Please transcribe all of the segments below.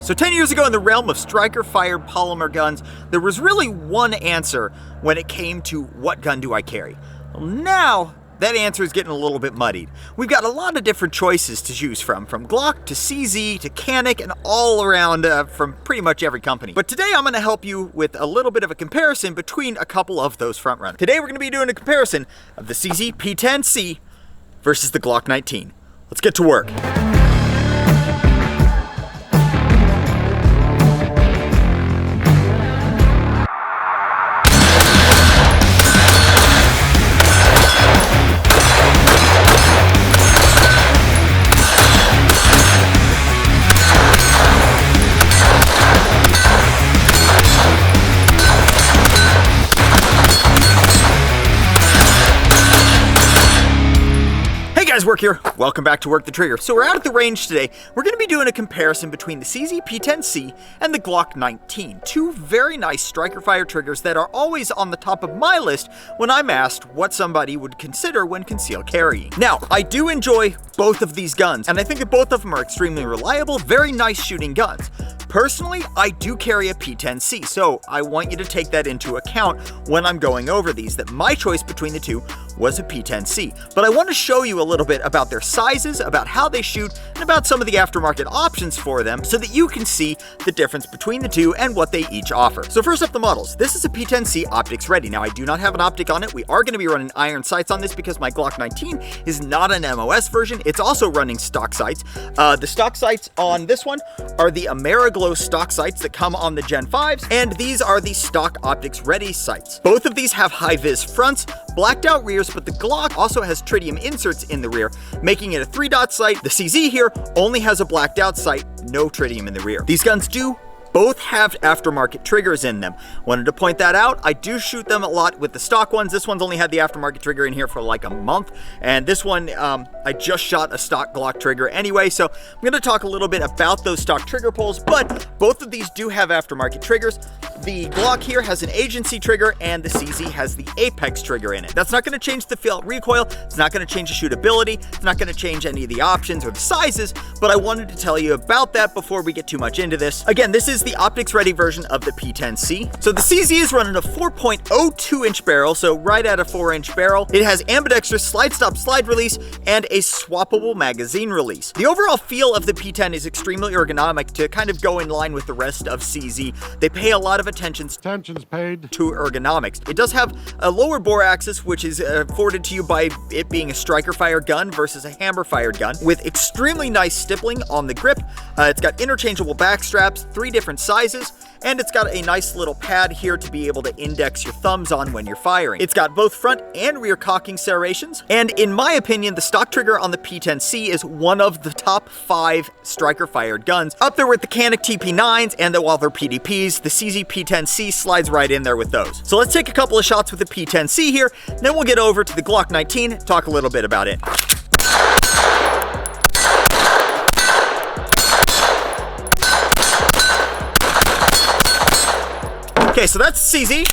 So 10 years ago in the realm of striker-fired polymer guns, there was really one answer when it came to what gun do I carry. Well, now, that answer is getting a little bit muddied. We've got a lot of different choices to choose from Glock to CZ to Canik and all around from pretty much every company. But today I'm going to help you with a little bit of a comparison between a couple of those front runners. Today we're going to be doing a comparison of the CZ P10c versus the Glock 19. Let's get to work. Work here. Welcome back to Work the Trigger. So we're out at the range today. We're going to be doing a comparison between the CZ P10c and the Glock 19. Two very nice striker fire triggers that are always on the top of my list when I'm asked what somebody would consider when concealed carrying. Now, I do enjoy both of these guns, and I think that both of them are extremely reliable, very nice shooting guns. Personally, I do carry a P10c, so I want you to take that into account when I'm going over these, that my choice between the two was a P10c. But I want to show you a little bit about their sizes, about how they shoot, and about some of the aftermarket options for them so that you can see the difference between the two and what they each offer. So first up, the models. This is a P10c optics ready. Now, I do not have an optic on it. We are going to be running iron sights on this because my Glock 19 is not an MOS version. It's also running stock sights. The stock sights on this one are the Ameriglow stock sights that come on the Gen 5s, and these are the stock optics ready sights. Both of these have high-vis fronts, blacked out rears, but the Glock also has tritium inserts in the rear, making it a 3-dot sight. The CZ here only has a blacked out sight, no tritium in the rear. These guns do both have aftermarket triggers in them. Wanted to point that out. I do shoot them a lot with the stock ones. This one's only had the aftermarket trigger in here for like a month, and this one I just shot a stock Glock trigger anyway, so I'm going to talk a little bit about those stock trigger pulls, but both of these do have aftermarket triggers. The Glock here has an agency trigger, and the CZ has the Apex trigger in it. That's not going to change the felt recoil, it's not going to change the shootability, it's not going to change any of the options or the sizes, but I wanted to tell you about that before we get too much into this. Again, this is the optics ready version of the P10c. So the CZ is running a 4.02 inch barrel, so right at a 4-inch barrel. It has ambidextrous slide stop slide release and a swappable magazine release. The overall feel of the P10 is extremely ergonomic to kind of go in line with the rest of CZ. They pay a lot of attention's paid to ergonomics. It does have a lower bore axis, which is afforded to you by it being a striker fire gun versus a hammer fired gun, with extremely nice stippling on the grip. It's got interchangeable back straps, 3 different sizes, and it's got a nice little pad here to be able to index your thumbs on when you're firing. It's got both front and rear cocking serrations, and in my opinion, the stock trigger on the P10c is one of the top 5 striker-fired guns, up there with the Canik TP9s, and while they're PDPs, the CZ P10c slides right in there with those. So let's take a couple of shots with the P10c here, then we'll get over to the Glock 19, talk a little bit about it. Okay, so that's CZ.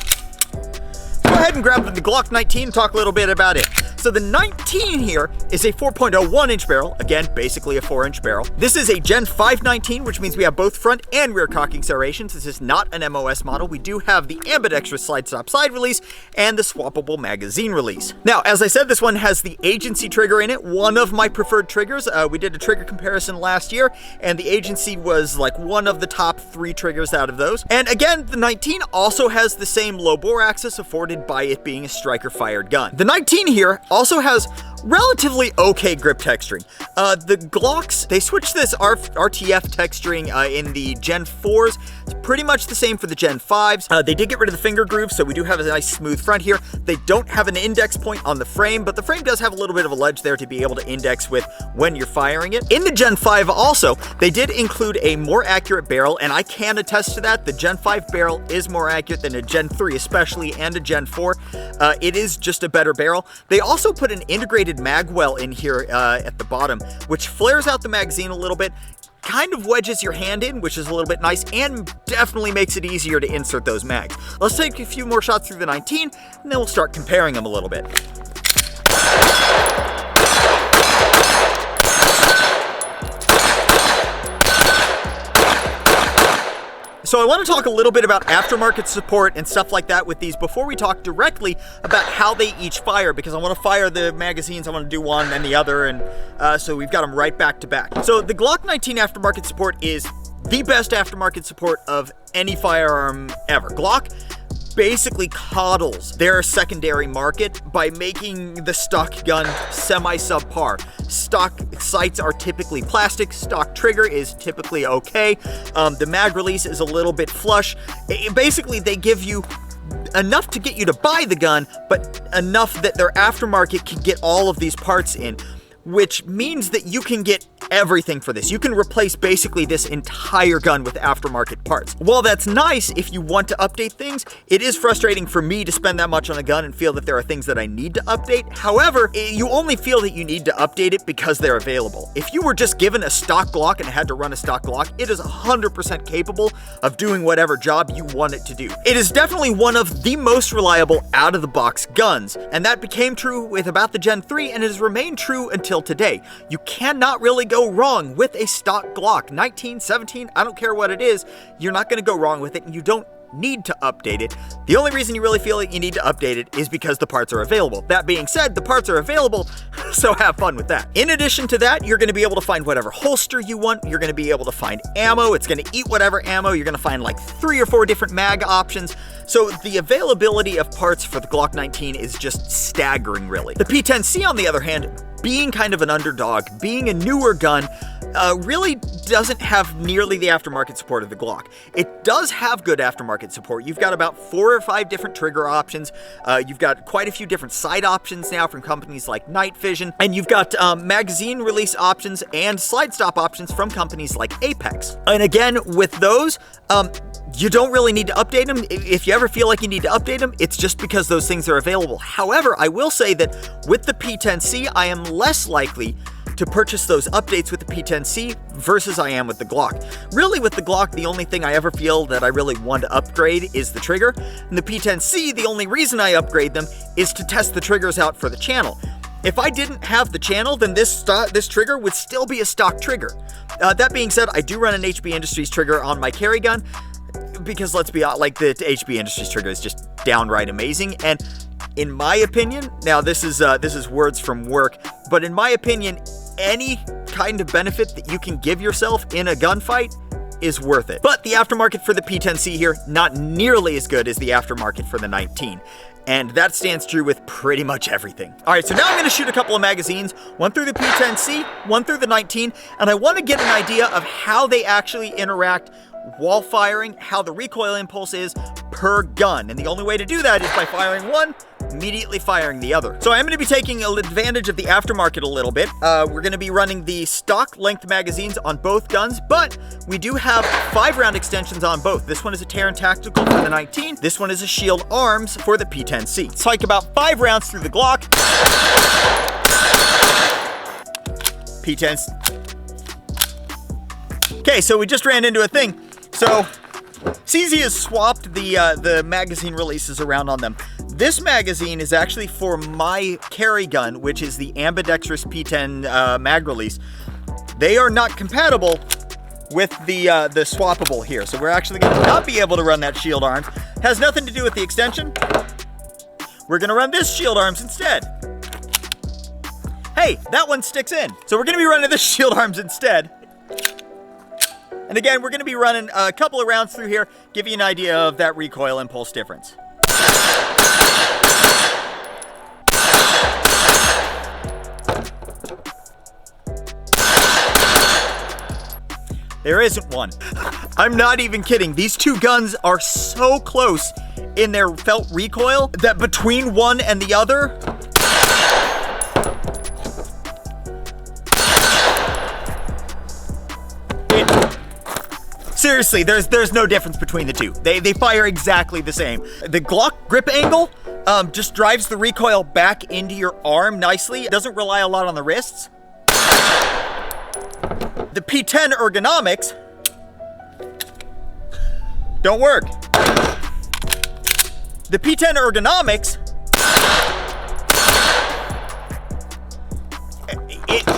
Go ahead and grab the Glock 19 and talk a little bit about it. So the 19 here is a 4.01 inch barrel, again, basically a 4-inch barrel. This is a Gen 5 19, which means we have both front and rear cocking serrations. This is not an MOS model. We do have the ambidextrous slide stop slide release and the swappable magazine release. Now, as I said, this one has the agency trigger in it, one of my preferred triggers. We did a trigger comparison last year, and the agency was like one of the top 3 triggers out of those. And again, the 19 also has the same low bore axis afforded by it being a striker fired gun. The 19 here also has relatively okay grip texturing. The Glocks, they switched this RTF texturing in the Gen 4s. It's pretty much the same for the Gen 5s. They did get rid of the finger groove, so we do have a nice smooth front here. They don't have an index point on the frame, but the frame does have a little bit of a ledge there to be able to index with when you're firing it. In the Gen 5 also, they did include a more accurate barrel, and I can attest to that. The Gen 5 barrel is more accurate than a Gen 3 especially, and a Gen 4. It is just a better barrel. They also put an integrated mag well in here at the bottom, which flares out the magazine a little bit, kind of wedges your hand in, which is a little bit nice, and definitely makes it easier to insert those mags. Let's take a few more shots through the 19, and then we'll start comparing them a little bit. So I want to talk a little bit about aftermarket support and stuff like that with these before we talk directly about how they each fire, because I want to fire the magazines. I want to do one and the other, and so we've got them right back to back. So the Glock 19 aftermarket support is the best aftermarket support of any firearm ever. Glock basically coddles their secondary market by making the stock gun semi-subpar. Stock sights are typically plastic, stock trigger is typically okay, the mag release is a little bit flush. Basically, they give you enough to get you to buy the gun, but enough that their aftermarket can get all of these parts in, which means that you can get everything for this. You can replace basically this entire gun with aftermarket parts. While that's nice if you want to update things, it is frustrating for me to spend that much on a gun and feel that there are things that I need to update. However, you only feel that you need to update it because they're available. If you were just given a stock Glock and had to run a stock Glock, it is 100% capable of doing whatever job you want it to do. It is definitely one of the most reliable out-of-the-box guns, and that became true with about the Gen 3, and it has remained true until today. You cannot really go wrong with a stock Glock. 19, 17, I don't care what it is, you're not going to go wrong with it, and you don't need to update it. The only reason you really feel like you need to update it is because the parts are available. That being said, the parts are available, so have fun with that. In addition to that, you're going to be able to find whatever holster you want. You're going to be able to find ammo. It's going to eat whatever ammo. You're going to find like 3 or 4 different mag options. So the availability of parts for the Glock 19 is just staggering, really. The P10c, on the other hand, being kind of an underdog, being a newer gun, really doesn't have nearly the aftermarket support of the Glock. It does have good aftermarket support. You've got about 4 or 5 different trigger options. You've got quite a few different sight options now from companies like Night Vision, and you've got magazine release options and slide stop options from companies like Apex. And again, with those, you don't really need to update them. If you ever feel like you need to update them, it's just because those things are available. However, I will say that with the P10c, I am less likely to purchase those updates with the P10c versus I am with the Glock. Really, with the Glock, the only thing I ever feel that I really want to upgrade is the trigger. And the P10c, the only reason I upgrade them is to test the triggers out for the channel. If I didn't have the channel, then this trigger would still be a stock trigger. That being said, I do run an HB Industries trigger on my carry gun, because let's be honest, like, the HB Industries trigger is just downright amazing. And in my opinion, now this is words from work, but in my opinion, any kind of benefit that you can give yourself in a gunfight is worth it. But the aftermarket for the P10c here, not nearly as good as the aftermarket for the 19. And that stands true with pretty much everything. All right, so now I'm gonna shoot a couple of magazines, one through the P10c, one through the 19, and I wanna get an idea of how they actually interact while firing, how the recoil impulse is per gun. And the only way to do that is by firing one, immediately firing the other. So I'm going to be taking advantage of the aftermarket a little bit. We're going to be running the stock length magazines on both guns, but we do have 5-round extensions on both. This one is a Terran Tactical for the 19. This one is a Shield Arms for the P10c. Let's hike about 5 rounds through the Glock. P10. Okay, so we just ran into a thing. So CZ has swapped the magazine releases around on them. This magazine is actually for my carry gun, which is the ambidextrous P10 mag release. They are not compatible with the swappable here, so we're actually going to not be able to run that Shield Arms. Has nothing to do with the extension. We're going to run this Shield Arms instead. Hey, that one sticks in. So we're going to be running this Shield Arms instead. And again, we're going to be running a couple of rounds through here, give you an idea of that recoil impulse difference. There isn't one. I'm not even kidding. These two guns are so close in their felt recoil that between one and the other, seriously, there's no difference between the two. They fire exactly the same. The Glock grip angle just drives the recoil back into your arm nicely. It doesn't rely a lot on the wrists. The P10 ergonomics don't work. The P10 ergonomics,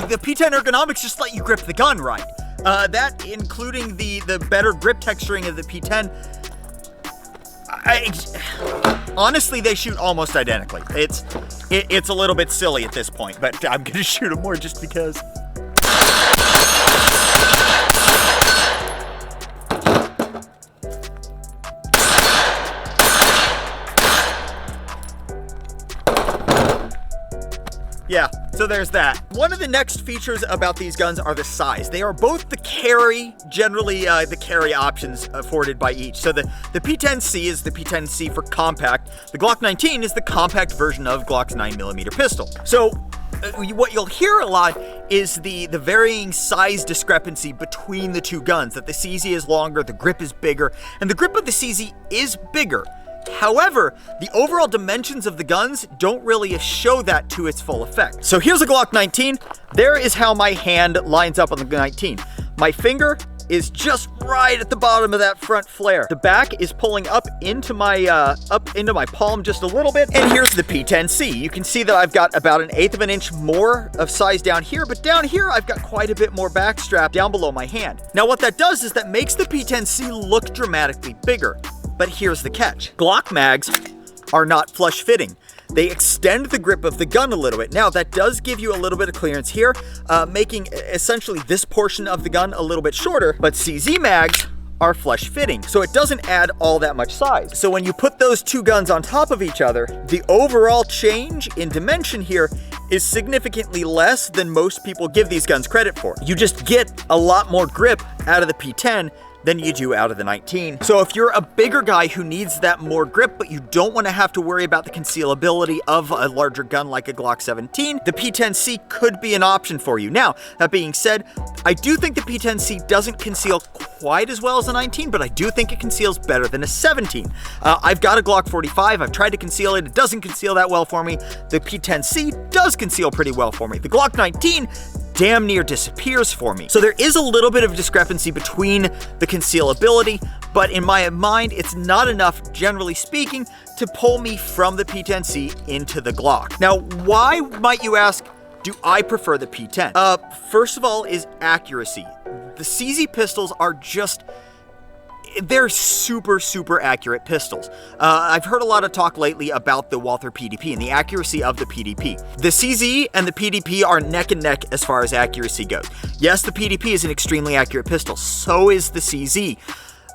the P10 ergonomics just let you grip the gun right. That, including the better grip texturing of the P10, honestly, they shoot almost identically. It's a little bit silly at this point, but I'm gonna shoot them more just because. Yeah, so there's that. One of the next features about these guns are the size. They are both the carry, generally the carry options afforded by each. So the P10c is the P10c for compact. The Glock 19 is the compact version of Glock's 9mm pistol. So what you'll hear a lot is the varying size discrepancy between the two guns, that the CZ is longer, the grip is bigger, and the grip of the CZ is bigger. However, the overall dimensions of the guns don't really show that to its full effect. So here's a Glock 19. There is how my hand lines up on the 19. My finger is just right at the bottom of that front flare. The back is pulling up into my palm just a little bit. And here's the P10c. You can see that I've got about 1/8 of an inch more of size down here, but down here I've got quite a bit more backstrap down below my hand. Now what that does is that makes the P10c look dramatically bigger. But here's the catch. Glock mags are not flush fitting. They extend the grip of the gun a little bit. Now that does give you a little bit of clearance here, making essentially this portion of the gun a little bit shorter, but CZ mags are flush fitting, so it doesn't add all that much size. So when you put those two guns on top of each other, the overall change in dimension here is significantly less than most people give these guns credit for. You just get a lot more grip out of the P10 than you do out of the 19. So if you're a bigger guy who needs that more grip, but you don't want to have to worry about the concealability of a larger gun like a Glock 17, the P10c could be an option for you. Now, that being said, I do think the P10c doesn't conceal quite as well as a 19, but I do think it conceals better than a 17. I've got a Glock 45. I've tried to conceal it. It doesn't conceal that well for me. The P10c does conceal pretty well for me. The Glock 19 damn near disappears for me. So there is a little bit of discrepancy between the concealability, but in my mind, it's not enough, generally speaking, to pull me from the P10c into the Glock. Now, why, might you ask, do I prefer the P10? First of all is accuracy. The CZ pistols are just, they're super accurate pistols. I've heard a lot of talk lately about the Walther PDP and the accuracy of the PDP. The CZ and the PDP are neck and neck as far as accuracy goes. Yes, the PDP is an extremely accurate pistol, so is the CZ.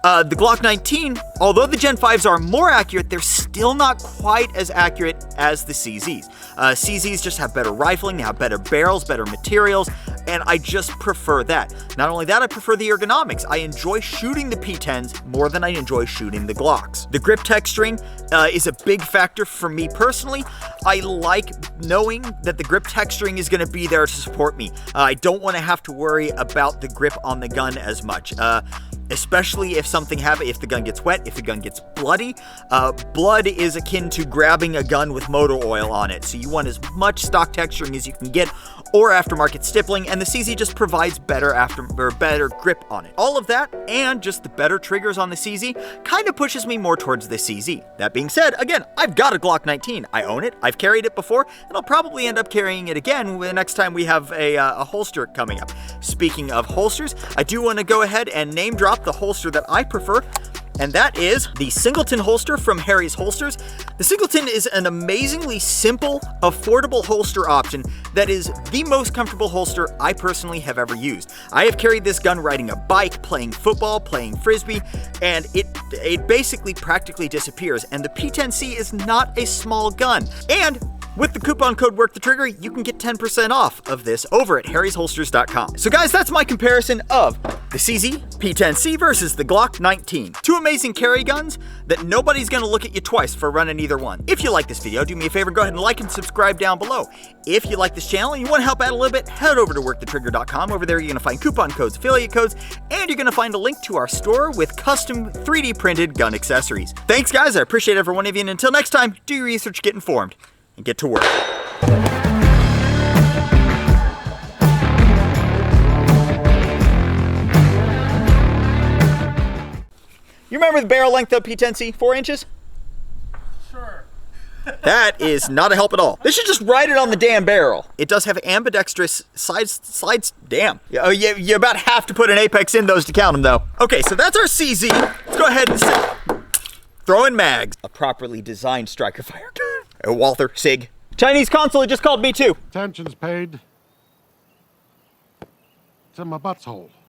The Glock 19, although the Gen 5s are more accurate, they're still not quite as accurate as the CZs. CZs just have better rifling, they have better barrels, better materials, and I just prefer that. Not only that, I prefer the ergonomics. I enjoy shooting the P10s more than I enjoy shooting the Glocks. The grip texturing is a big factor for me personally. I like knowing that the grip texturing is going to be there to support me. I don't want to have to worry about the grip on the gun as much. Especially if something happens, if the gun gets wet, if the gun gets bloody. Blood is akin to grabbing a gun with motor oil on it, so you want as much stock texturing as you can get, or aftermarket stippling, and the CZ just provides better grip on it. All of that, and just the better triggers on the CZ, kind of pushes me more towards the CZ. That being said, again, I've got a Glock 19. I own it, I've carried it before, and I'll probably end up carrying it again the next time we have a holster coming up. Speaking of holsters, I do want to go ahead and name drop the holster that I prefer, and that is the Singleton Holster from Harry's Holsters. The Singleton is an amazingly simple, affordable holster option that is the most comfortable holster I personally have ever used. I have carried this gun riding a bike, playing football, playing frisbee, and it basically practically disappears, and the P10c is not a small gun. And with the coupon code WORKTHETRIGGER, you can get 10% off of this over at harrysholsters.com. So guys, that's my comparison of the CZ P10c versus the Glock 19. Two amazing carry guns that nobody's gonna look at you twice for running either one. If you like this video, do me a favor, go ahead and like and subscribe down below. If you like this channel and you wanna help out a little bit, head over to WorkTheTrigger.com. Over there, you're gonna find coupon codes, affiliate codes, and you're gonna find a link to our store with custom 3D printed gun accessories. Thanks guys, I appreciate every one of you, and until next time, do your research, get informed, and get to work. You remember the barrel length of P10c? 4 inches? Sure. That is not a help at all. They should just write it on the damn barrel. It does have ambidextrous slides. Damn. Oh, you about have to put an apex in those to count them, though. Okay, so that's our CZ. Let's go ahead and throw in mags. A properly designed striker fire gun. Walther, Sig. Chinese consulate just called me too. Attention's paid. It's in my butthole.